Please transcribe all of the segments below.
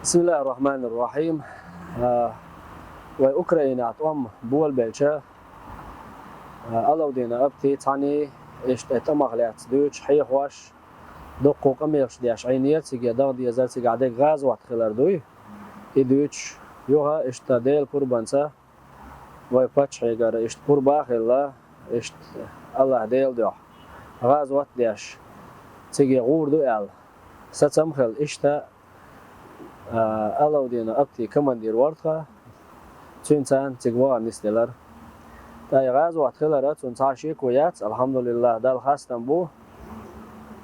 بسم الله الرحمن الرحيم. وأوكرانيا أم بول بلشة ألو دينا أبتي تاني تمغلات دوتش حيخواش دقو قميرش دياش عينيات سيجي دار دي زال سيجي عدك غاز واتخلر دوي دوتش يوها ديل قربانسا ويباتش حيقار قربا خلا الله ديل دوح غاز وات دياش سيجي غور دو ستمخل ألو دينا أبتي كمان دير وردخا تونسان تجوا نستلر تاي غاز واتخلر تونساشي كويات الحمد لله دال خاستن بو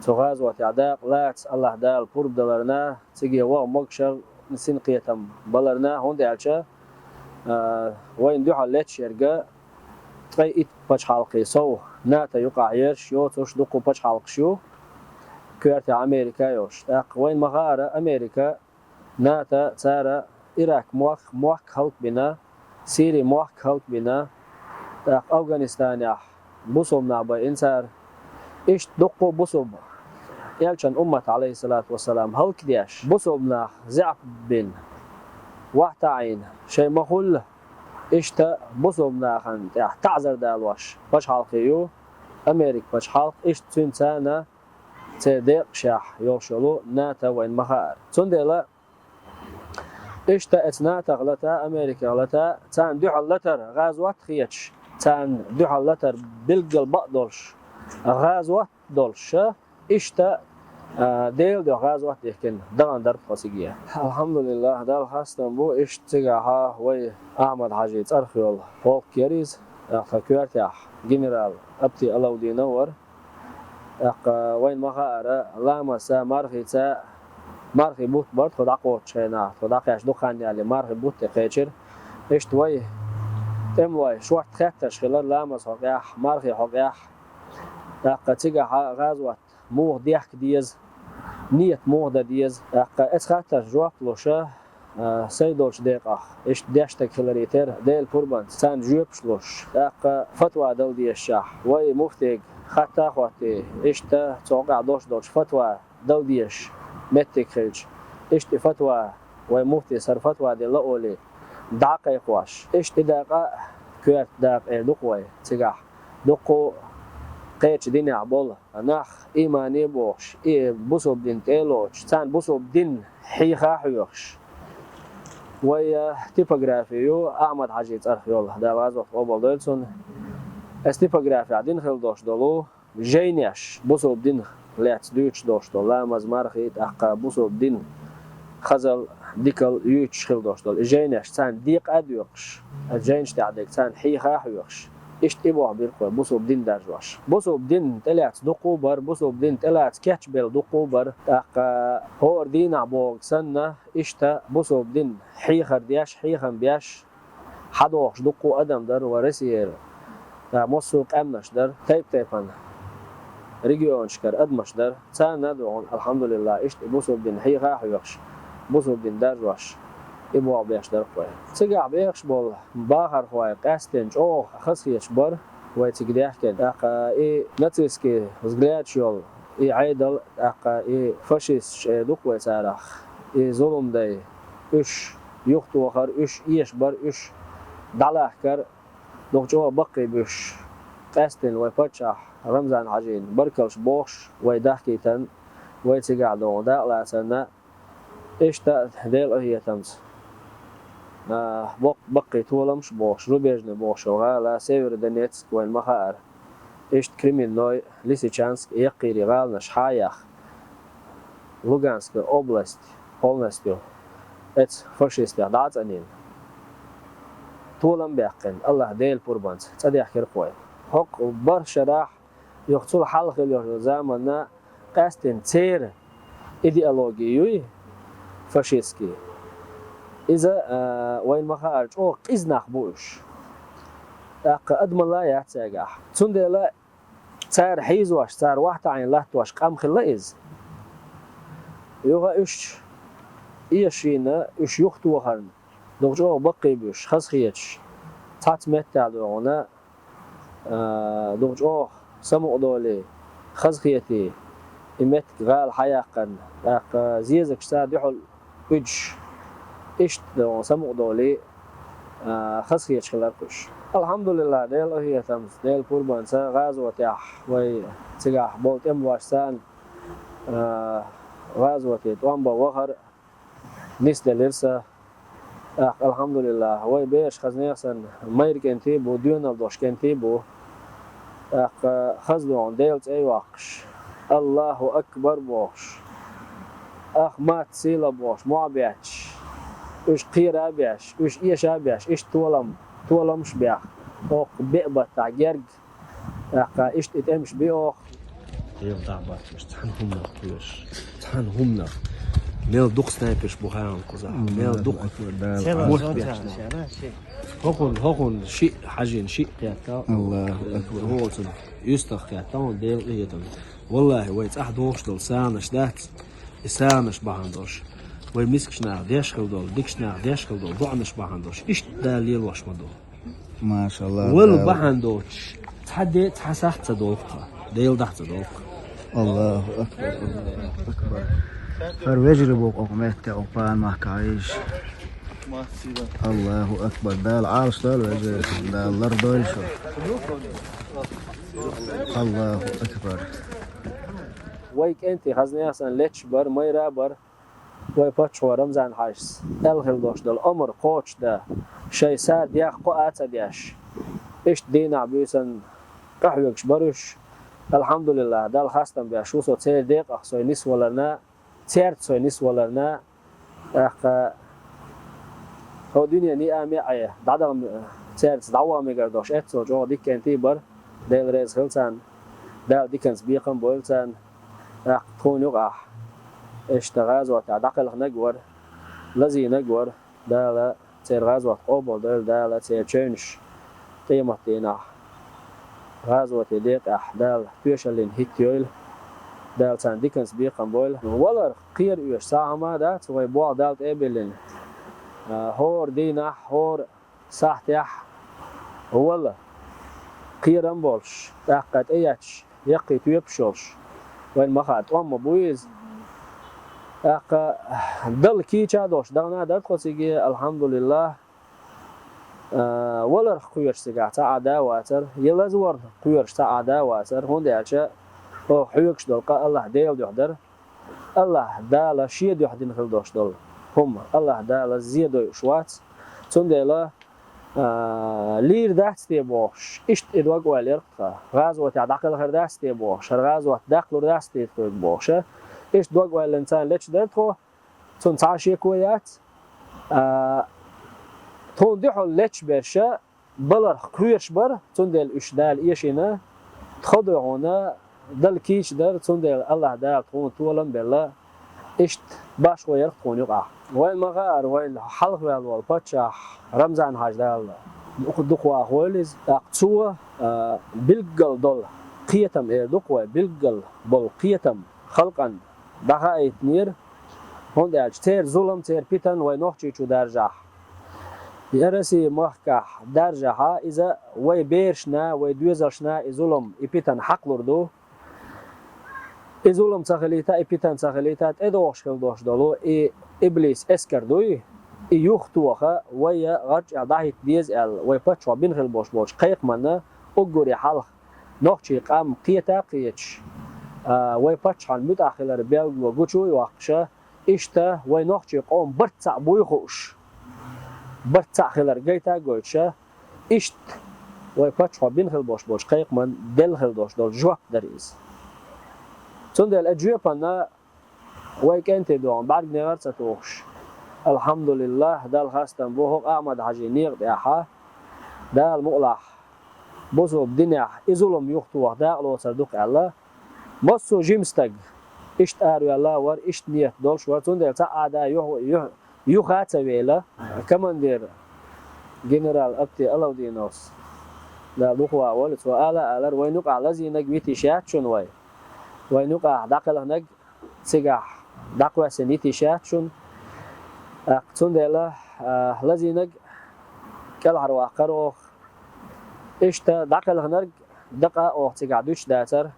تغاز وتعداق لات الله دال قرب دلرنا تجي مقشر نسين قيتم بلرنا هون دالشا وين دو حلتش يرجع تقي إت بتش حلقي سو ناتا يقع يرش يو توش دقو بتش حلق شو كيرت أمريكا يوش تاق وين مغارة أمريكا ناتا تارا إراك موخ خلق بنا سيري موخ خلق بنا تاق أفغانستان يح بوسوم نعبا إنسار إيش دقو بوسوم يالشان أمة عليه الصلاة والسلام هلك دياش بوسوم ناخ زعب بين وحتعين شيء مخول إيش تا بوسوم ناخن تعذر دالواش باش حلقيو أمريك باش حلق إيش تنسانا تدق شاح يوشلو ناتا وين مخار تندلا إيش تا اتناتا غلطا أمريكا غلطا تان دو حلتر غازوات خيتش تان دو حلتر بالقل بقدرش غازوات دولش إيش تا ديل دو غازوات يحكن دغن درب خاصية الحمد لله دال خاستن بو إيش تجاها وي أحمد حاجي ترخيول فوق كيريز فكيرتاح جنرال أبتي الله دي نور وين مخارة لاما سا مارخي بوت برد خدا قوت شينا خدا قياش دخان يالي مارخي بوت تخيشر إيش توي تموي شوارت خاتش خلال لاما صقياح مارخي حقياح تيجا غازوات موه ديحك ديز نية موه دا ديز اتخاتش جواب لوشا سيدوش دقيقة إيش ديشتك خلاليتر ديل بوربان سان جوبشلوش فتوى دل دي الشاح وي مفتيق خطا خواتي إيش تا توقع دوش فتوى دل ديش متك خلج إيش تي فتوى وي مفتي سر فتوى دي لأولي دعقة يقواش إيش تي دقة كويت دقة دقوي تيجاح دقو قيتش ديني عبولة ناخ إيماني بوش بوسوب دين تيلوش تان بوسوب دين حيخا حيوش ويا تيبوغرافيو أحمد حاجي أرخيول دا غازوف أوبل دولسون استيبوغرافي عدين خل دوش دولو جينيش بوسوب دين لاتس دوش دوش دول لامز مارخيت أحقا بوسوب دين خزل ديكل يوتش خل دوش دول جينيش تان ديق أديوكش الجينش تعديك تان حيخا حيوش إيش تبغى بيركوا بوسوب دين درجواش بوسوب دين تلات دقوبر بوسوب دين تلات كاتش بيل دقوبر هور دين عبوق سنة إيش تا بوسوب دين حيخر دياش حيخن بياش حدوش دقو أدم در ورسير موسوق أمنش در تيبان ريجيون شكر أدمش در تانا دون الحمد لله إيش بوسوب دين حيخا حيوش بوسوب دين درجواش إبوع بيش درقوي تيجع بيش بول باخر خوي قاستنج خصيش بر ويتيجي كده نتسكي زغلاتشول عيدل فاشيس دوقوي سارخ ظلم داي يختو اخر ايش بر دلاحكر دوقجو بقي بش قاستن ويباتشح رمزان عجين بركلش بوش ويدحكيتن ويتيجع دون دالا سنه تا ديل هي تمس بقي تولمش بوش روبيجن بوش وغالا سيفر دونيتسك وين مخار كريمين نوي ليسيچانسك يقيري غالنش حايخ لوغانسك اوبلاست полностью فاشيست داتانين تولم بيقن الله ديل بوربانس تصديح كرقوي حق برشراح يقتل حلق الزمن قاستن تير ايديولوجيوي فاشيستكي إذا وين ما خارج إزناخ بوش أدم لا يحتاجح تندلا صار حيزواش صار واحد عين لهتواش قام خلا إز يوغا إيشينا يخت وهرن دوجو بقي بوش خس خيتش تات متى دونا دوجو سمو دولي خس خيتي إمت غال حياقن زيزك صار يحول وجه إشت دون سمو دولي خس خيشخلر كش الحمد لله ديل هي تمس ديل قربان سا غازوة يح وي تجاه بولت واشسان غازوة توان بوخر نس دلرسا الحمد لله وي بيش خزنيسن مير كنتي بو ديونال دوش كنتي بو خزلون ديلت اي واقش الله اكبر بوش مات سيلا بوش ما بيعش ايش قيرا بيعش ايش ايشا بيعش ايش تولمش بيع اوق بيقبط تاع جرج ايش تتمش بيوخ يفضع باتش تحنهم نخويش تحنهم نخ ميل دوق سنايبرش بوهان قزح ميل دوق موت بيعش هوخن شيء حاجين شيء قياتا الله أكبر هو يستخ قياتا ديل قياتا والله ويت أحد وقش دول سانش دات سانش بهاندوش ويمسكش ناع ديش خلدول ديكش ناع ديش خلدول ضعنش بهاندوش إيش دليل واش مدو ما شاء الله ول بهاندوش تحدي تحسحت صدوقها ديل دحت صدوق الله أكبر الله أكبر فروجربوك أقمت أقبان ما كعيش الله أكبر ده العرش ده الوجه ده الأرض يشوف الله أكبر ويك أنت خزني أصلا ليش بر ميرا بر وي باتش ورمزان حاجس الخل دوش ده الأمر قوش ده شيء ساد يا قوات دياش إيش دينا بيسن قحويكش برش الحمد لله ده الخاستم بيشو سو تسير ديق أخسوي نس ولرنا تسيرت سوي نس ولرنا هو دنيا ني أمي عيه دعدا تسيرت دعوة ميجردوش إتسو جو ديك أنتي بر ديل ريز خلسان دال ديكنس بيقم بولسان تكون يقع اشتغاز وتعدقل نجور لذي نجور دال تسير غازوة قبل دال تسير تشينش قيمة دينا غازوة ديق دال فيشلين هيتيول دال سان ديكنس بيقم بول ولا قير يوش ساعة ما دات ويبوع دال تقبلين هور دينا هور ساحتيح ولا قيران بولش تاقت اياتش يقي تيبشوش وين ما خات ام بويز دل كي تشادوش دانا دات خوسيجي الحمد لله ولا قيرش سيغا تا عدا واتر يلازور قيرش تا عدا واتر هون ديالشا او حيوكش دولقا الله ديل يحضر الله دالا شيد يحدين خلدوش دول هم الله دالا زيدو شوات تون ديلا لير داستي بوش اشت ادوق واليرقا غازوة عدقل غير داستي بوش غازوة داقل داستي بوش اشت دوق والانسان ليش درتو تون تعاشي كويات تون ديحو ليش برشا بلر كويرش بر تون ديل اش دال ايشينا تخضعونا دل كيش در تون ديل الله دال تون تولم بلا اشت باش ويرق تون يقع وين مغار وين حلق والباتشاح رمزان حاج دال دقوا خولز اقصوا بالقل دول قيتم دقوا بالقل بول قيتم خلقا دقائق نير هون دال تير ظلم تير بيتن وينوحشي شو درجه يرسي محكح درجه اذا وي بيرشنا وي دوزرشنا ظلم يبيتن حق لردو ظلم تخليتا يبيتن تخليتا ادوش كلدوش دولو إبليس إسكردوي يختوخا ويا غرج عضاهيت ديز ويا باتشوا بينخل بوش قيق منا أجوري حال نوحشي قام قيتا قيتش ويا باتش عن متأخر بيل وجوشوا يوقشة إشتا ويا نوحشي قام برتع بويخوش برتع خلر جيتا جوتشة إشت ويا باتشوا بينخل بوش قيق من دل خل دوش دول جوك دريز تندل أجوبة منا ويكنت دوم بعد نغرت ستوخش الحمد لله دال خاستن بوهق أعمد حاجي نيغ ديحا دال مقلح بوزو بدنيا إزولم يختوخ دال لو سردوق الله مصو جيمستق إشت آرو الله ور إشت نيت دولش ورتون ديل تعادا يوخات ويلا كمان دير جنرال أبتي الله دينوس دال دوخوا ولد وآلا آلر وينوق على زينك بيتي شات شون وينوق داقل هناك سيجاح دقوا سنيتي شاتشون قصون ديلا لازينك كل عروا قروخ إشتا دقل هنرج دقة أو تقعدوش داتر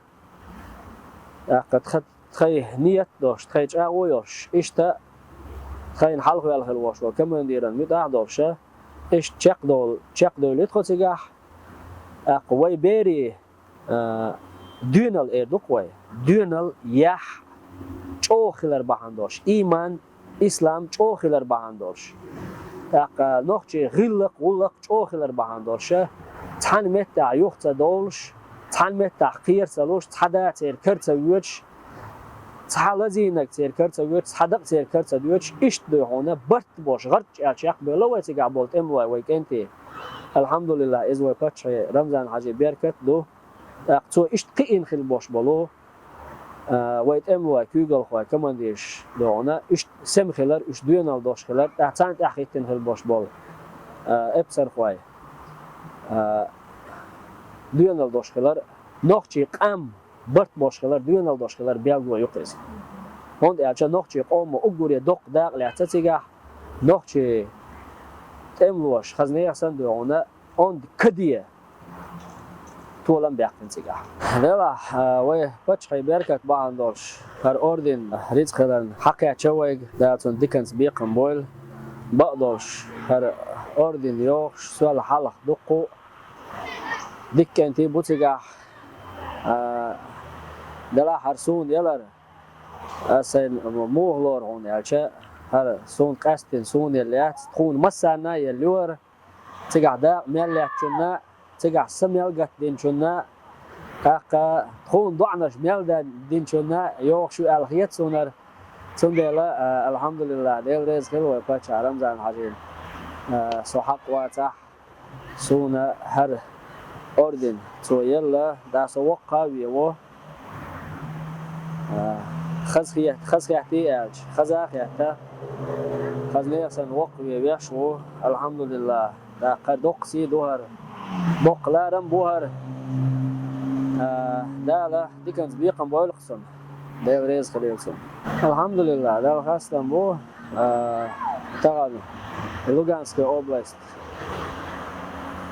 قد خد تخي نيت دوش تخي جاويوش إشتا خاين حلق والخل واش وكمان ديران متاع دورشه ايش تشق دول يدخل سجاح قوي بيري دونال اردوقوي دونال يح چوخلر باندوش ایمان اسلام چوخلر باندوش اق نوخچی غلق ولق چوخلر باندوشه تحن متع يخت دولش تحن متع قير سلوش تحدا تير كرت ويتش تحلزينك تير كرت ويتش تحدق تير كرت ويتش ايش دوونه برت باش غرت اشياء بلو تيجا بولت اموا ويكنتي الحمد لله از وقتش رمضان حاجه بيركت دو اقتو ايش قين خل باش بلو ويت اموا كوغل خو كمان ديش دوونه ايش سم خلر ايش دوينال دوش خلر تحتان تحقيقتن خل باش بول ابصر خوي دوينال دوش خلر نوخچی قام برت باش خلر دوينال دوش خلر بيالگو يقيس هوند اچا نوخچی قوم اوگوري دوق داق لاتتيگا نوخچی املوش خزنه يحسن دوونه اون كديه طولم بيقتن سيگا دلا وي بچ خيبركت باندوش هر اوردن ريز خلن حقيا چويگ داتون ديكنس بيقن بويل بقدوش هر اوردن يوخش سوال حلق دقو ديكنتي بوتيگا دلا هرسون يلر اسن موهلور هون يالچه هر سون قاستن سون يليات تخون مسانا يلور تيگا دا ميلات چنا تيگا سميلگت دين چنا اق تخون دعنش ميلدا دين چنا يوخ شو الخيت سونر سندلا الحمد لله ديل رزق و پچ رمضان حاجين صحق واتح سونا هر اوردن تو يلا دا سو قاوي و خزخيتي الج خزاخيتا خزنيسن وقوي بيشو الحمد لله دا قدقسي دوهر بقلارم بوهر دالا ديكنز بيقم بولقسن دا ريز خليلسن الحمد لله دا خاصن بو تاغل لوغانسكي اوبلاست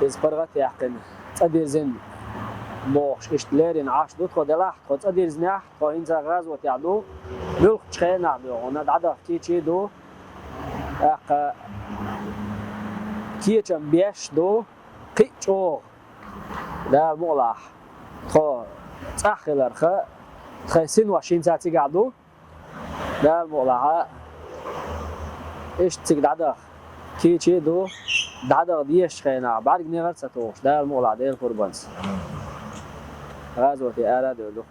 از فرغت يحقن تدير زين موش اشتلارين عاش دوت خدلاح خد تدير زناح خو انزا غاز وتعدو لوق تخينا دو وناد عدا كي دو اق كي چم بيش دو قيچو دا مولاح خو تاخلر خيسين واشين ساعتي قعدو دا مولاح ايش تقعد كي دو دعدا ديش خينا بعد جنيه غرسة توش دا المولع ديال قربانس غازوتي آلا دولو